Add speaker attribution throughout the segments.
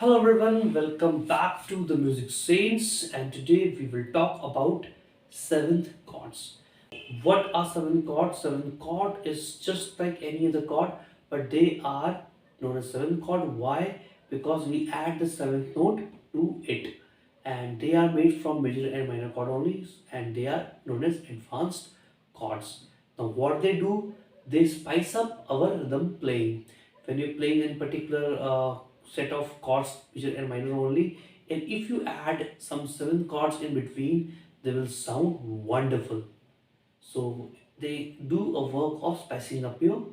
Speaker 1: Hello everyone, welcome back to the Music Saints, and today we will talk about seventh chords. What are seventh chords? Seventh chord is just like any other chord, but they are known as seventh chord. Why? Because we add the seventh note to it, and they are made from major and minor chord only, and they are known as advanced chords. Now, what they do? They spice up our rhythm playing. When you're playing in particular set of chords, major and minor only, and if you add some seventh chords in between, they will sound wonderful. So they do a work of spicing up your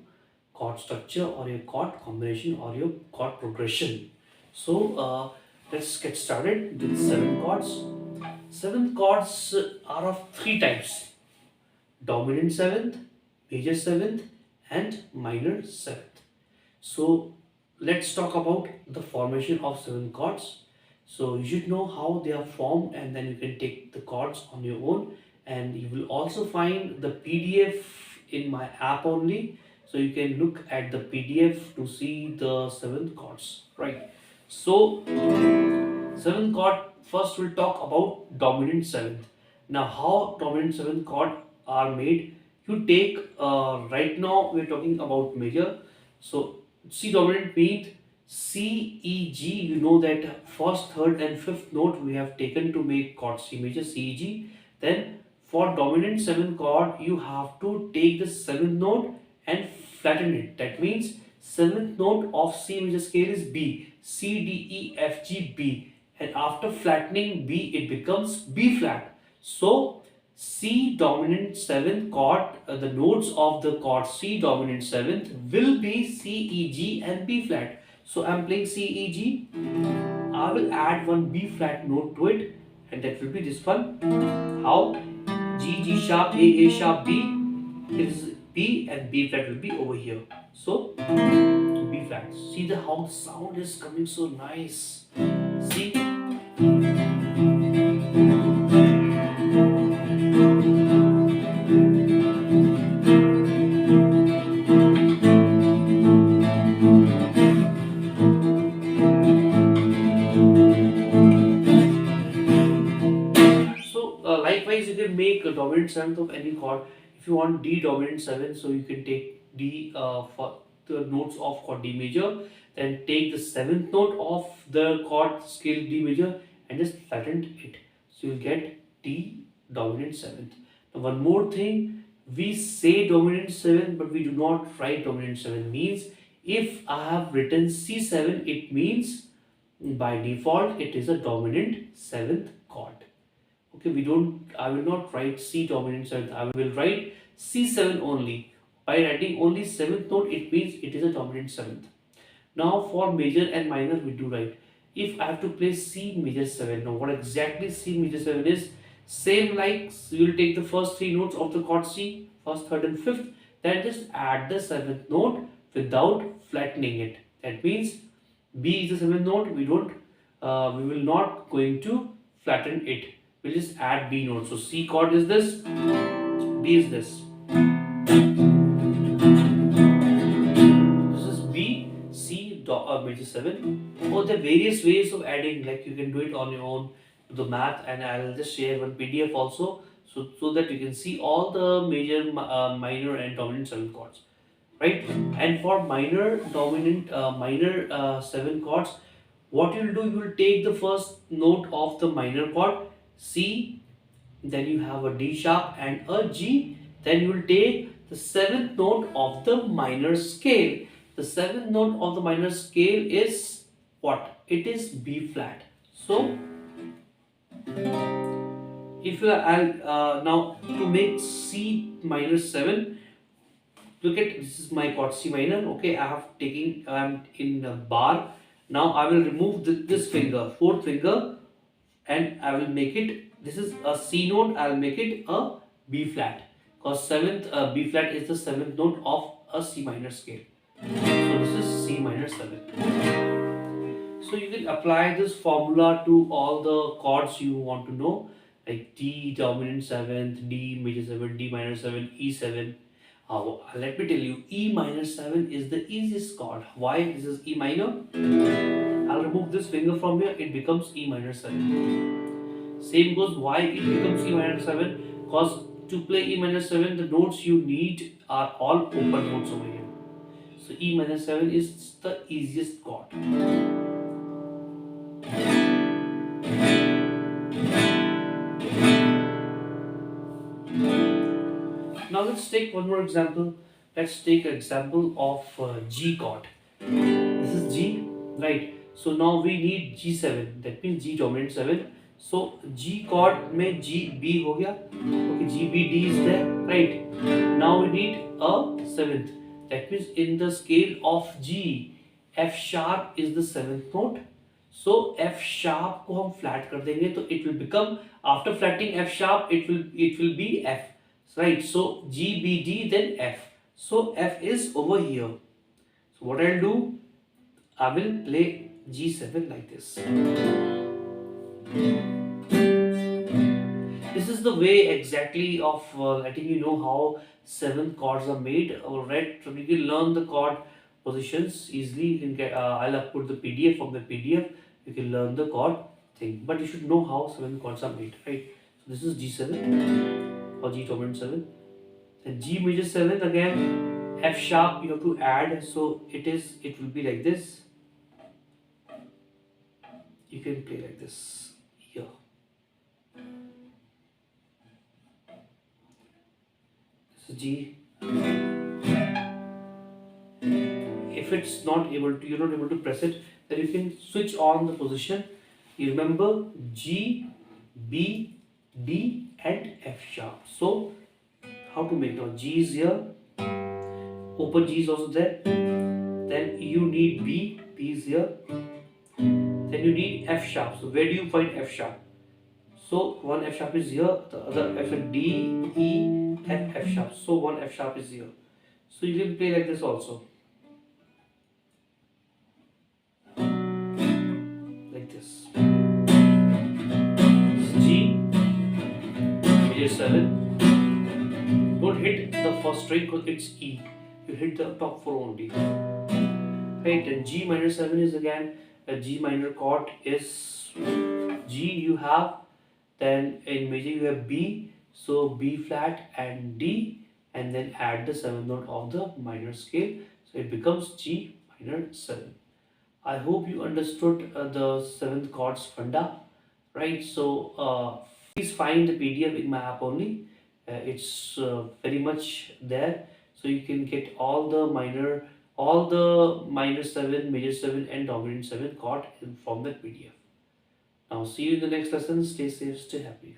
Speaker 1: chord structure or your chord combination or your chord progression. So let's get started with seven chords. Seven chords are of three types: dominant seventh, major seventh, and minor seventh. So let's talk about the formation of seven chords. So you should know how they are formed, and then you can take the chords on your own, and you will also find the PDF in my app only. So you can look at the PDF to see the seven chords, right? So seventh chord, first we'll talk about dominant seventh. Now how dominant seventh chord are made? You take right now we're talking about major. So C dominant means C, E, G. You know that first, third, and fifth note we have taken to make chord C major, C, E, G. Then for dominant seventh chord, you have to take the seventh note and flatten it. That means seventh note of C major scale is B. C, D, E, F, G, B. And after flattening B, it becomes B flat. So C dominant seventh chord, the notes of the chord C dominant seventh will be C, E, G and B flat. So I'm playing C, E, G. I will add one B flat note to it, and that will be this one. How? G, G sharp, A sharp, B. It is B, and B flat will be over here. So B flat. See how the sound is coming so nice. See? So likewise, you can make a dominant seventh of any chord. If you want D dominant seventh, so you can take D for the notes of chord D major, then take the seventh note of the chord scale D major and just flatten it. So you'll get D dominant seventh. Now one more thing, we say dominant seventh, but we do not write dominant seventh. Means if I have written C7, it means by default it is a dominant seventh chord. Okay, we don't, I will not write C dominant seventh, I will write C7 only. By writing only seventh note, it means it is a dominant seventh. Now for major and minor, we do write. If I have to play C major 7, now what exactly C major 7 is? Same like you will take the first three notes of the chord C, first, third, and fifth, then just add the seventh note without flattening it. That means B is the seventh note. We will not going to flatten it. We'll just add B note. So C chord is this, B is this. This is B, C, major 7. Or there are various ways of adding, like you can do it on your own, the math, and I'll just share one PDF also, so that you can see all the major, minor, and dominant 7 chords, right? And for minor, dominant, minor 7 chords, what you'll do, you will take the first note of the minor chord C, then you have a D sharp and a G, then you will take the seventh note of the minor scale. The seventh note of the minor scale is what? It is B flat. So if you are now to make C minor 7, look at this is my chord C minor. Okay, I have taken, I'm in a bar. Now I will remove this finger, fourth finger, and I will make it, this is a C note, I will make it a B flat, because seventh, B flat is the seventh note of a C minor scale. So this is C minor 7. So you can apply this formula to all the chords you want to know, like D dominant 7th, D major 7, D minor 7, E7. Let me tell you, E minor 7 is the easiest chord. Why this is E minor? I'll remove this finger from here, it becomes E minor 7. Same goes, why it becomes E minor 7? Because to play E minor 7, the notes you need are all open notes over here. So E minor 7 is the easiest chord. Now let's take one more example. Let's take an example of G chord. This is G, right? So now we need G7. That means G dominant 7. So G chord में G B हो गया. Okay, G B D is there, right? Now we need a seventh. That means in the scale of G, F sharp is the seventh note. So F sharp को हम flat कर देंगे तो it will become, after flatting F sharp it will be F, right? So G B D then F. So F is over here. So what I'll do, I will play G7 like this. This is the way exactly of letting you know how 7 chords are made. Alright, so you can learn the chord positions easily. You can get. I'll put the PDF from the PDF. You can learn the chord thing, but you should know how 7 chords are made, right? So this is G7 or G dominant 7. Then G major 7 again. F sharp you have to add, so it will be like this. You can play like this here. This is G. If it's not able to, you're not able to press it, then you can switch on the position. You remember G, B, D and F sharp. So how to make now? G is here. Open G is also there. Then you need B. B is here. Then you need F sharp. So where do you find F sharp? So one F sharp is here. The other F is D, E and F sharp. So one F sharp is here. So you can play like this also. Like this. This is G. Major 7. Don't hit the first string because it's E. You hit the top 4 only. Right, and G minor 7 is again a G minor chord is G you have, then in major you have B, so B flat and D, and then add the 7th note of the minor scale, so it becomes G minor 7. I hope you understood the 7th chords funda, right? So please find the PDF in my app only. It's very much there, so you can get all the minor 7, major 7 and dominant 7 chord from that PDF. Now see you in the next lesson. Stay safe, stay happy.